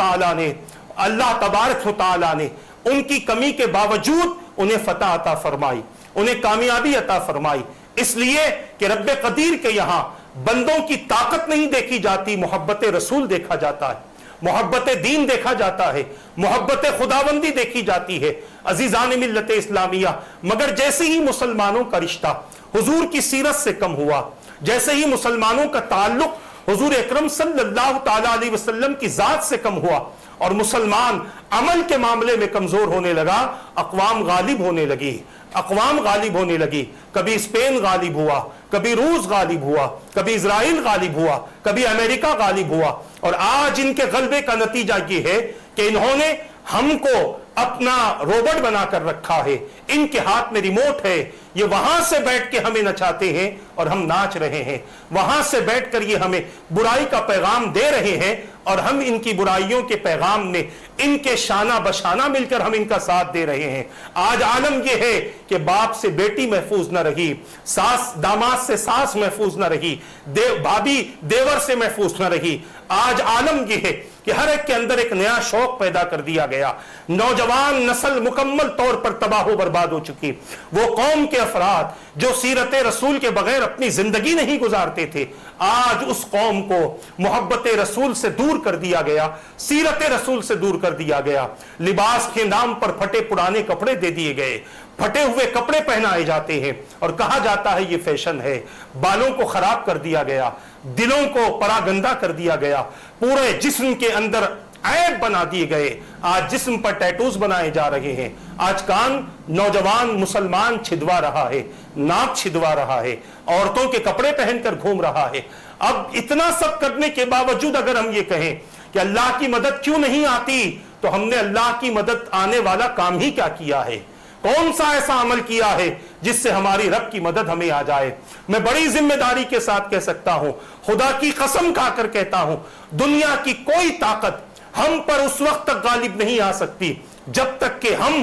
تعالی نے ان کی کمی کے باوجود انہیں فتح عطا فرمائی, انہیں کامیابی عطا فرمائی. اس لیے کہ رب قدیر کے یہاں بندوں کی طاقت نہیں دیکھی جاتی, محبت رسول دیکھا جاتا ہے, محبت دین دیکھا جاتا ہے, محبت خداوندی دیکھی جاتی ہے. عزیزان ملت اسلامیہ, مگر جیسے ہی مسلمانوں کا رشتہ حضور کی سیرت سے کم ہوا, جیسے ہی مسلمانوں کا تعلق حضور اکرم صلی اللہ تعالی علیہ وسلم کی ذات سے کم ہوا اور مسلمان عمل کے معاملے میں کمزور ہونے لگا, اقوام غالب ہونے لگی, اقوام غالب ہونے لگی. کبھی اسپین غالب ہوا, کبھی روس غالب ہوا, کبھی اسرائیل غالب ہوا, کبھی امریکہ غالب ہوا. اور آج ان کے غلبے کا نتیجہ یہ ہے کہ انہوں نے ہم کو اپنا روبوٹ بنا کر رکھا ہے, ان کے ہاتھ میں ریموٹ ہے. یہ وہاں سے بیٹھ کے ہمیں نچاتے ہیں اور ہم ناچ رہے ہیں, وہاں سے بیٹھ کر یہ ہمیں برائی کا پیغام دے رہے ہیں اور ہم ان کی برائیوں کے پیغام میں ان کے شانہ بشانہ مل کر ہم ان کا ساتھ دے رہے ہیں. آج عالم یہ ہے کہ باپ سے بیٹی محفوظ نہ رہی, ساس داماد سے ساس محفوظ نہ رہی, بھابی دیور سے محفوظ نہ رہی. آج عالم یہ ہے کہ ہر ایک کے اندر ایک نیا شوق پیدا کر دیا گیا. نوجوان نسل مکمل طور پر تباہ و برباد ہو چکی. وہ قوم کے افراد جو سیرت رسول کے بغیر اپنی زندگی نہیں گزارتے تھے, آج اس قوم کو محبت رسول سے دور کر دیا گیا, سیرت رسول سے دور کر دیا گیا. لباس کے نام پر پھٹے پرانے کپڑے دے دیے گئے, پھٹے ہوئے کپڑے پہنائے جاتے ہیں اور کہا جاتا ہے یہ فیشن ہے. بالوں کو خراب کر دیا گیا, دلوں کو پراگندہ کر دیا گیا, پورے جسم کے اندر عیب بنا دیے گئے. آج جسم پر ٹیٹوز بنائے جا رہے ہیں. آج کان نوجوان مسلمان چھدوا رہا ہے, ناک چھدوا رہا ہے, عورتوں کے کپڑے پہن کر گھوم رہا ہے. اب اتنا سب کرنے کے باوجود اگر ہم یہ کہیں کہ اللہ کی مدد کیوں نہیں آتی, تو ہم نے اللہ کی مدد آنے والا کام ہی کیا کیا ہے؟ کون سا ایسا عمل کیا ہے جس سے ہماری رب کی مدد ہمیں آ جائے؟ میں بڑی ذمہ داری کے ساتھ کہہ سکتا ہوں, خدا کی قسم کھا کر کہتا ہوں, دنیا کی کوئی طاقت ہم پر اس وقت تک غالب نہیں آ سکتی جب تک کہ ہم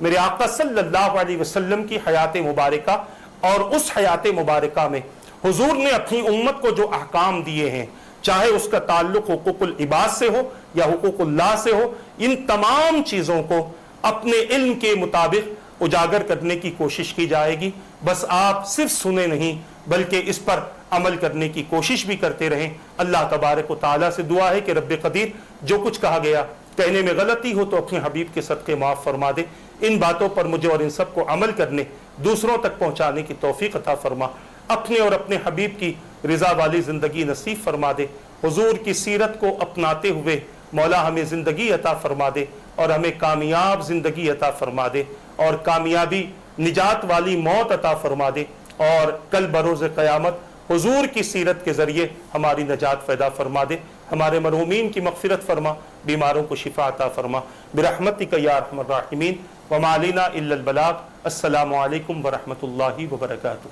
میرے آقا صلی اللہ علیہ وسلم کی حیات مبارکہ اور اس حیات مبارکہ میں حضور نے اپنی امت کو جو احکام دیے ہیں، چاہے اس کا تعلق حقوق العباد سے ہو یا حقوق اللہ سے ہو، ان تمام چیزوں کو اپنے علم کے مطابق اجاگر کرنے کی کوشش کی جائے گی۔ بس آپ صرف سنیں نہیں بلکہ اس پر عمل کرنے کی کوشش بھی کرتے رہیں۔ اللہ تبارک و تعالیٰ سے دعا ہے کہ رب قدیر جو کچھ کہا گیا کہنے میں غلطی ہو تو اپنے حبیب کے صدقے معاف فرما دے، ان باتوں پر مجھے اور ان سب کو عمل کرنے، دوسروں تک پہنچانے کی توفیق عطا فرما، اپنے اور اپنے حبیب کی رضا والی زندگی نصیب فرما دے، حضور کی سیرت کو اپناتے ہوئے مولا ہمیں زندگی عطا فرما دے اور ہمیں کامیاب زندگی عطا فرما دے اور کامیابی نجات والی موت عطا فرما دے، اور کل بروز قیامت حضور کی سیرت کے ذریعے ہماری نجات پیدا فرما دے۔ ہمارے مرحومین کی مغفرت فرما، بیماروں کو شفا عطا فرما، برحمتک یا ارحم الراحمین، وما علینا الا البلاغ۔ السلام علیکم ورحمۃ اللہ وبرکاتہ۔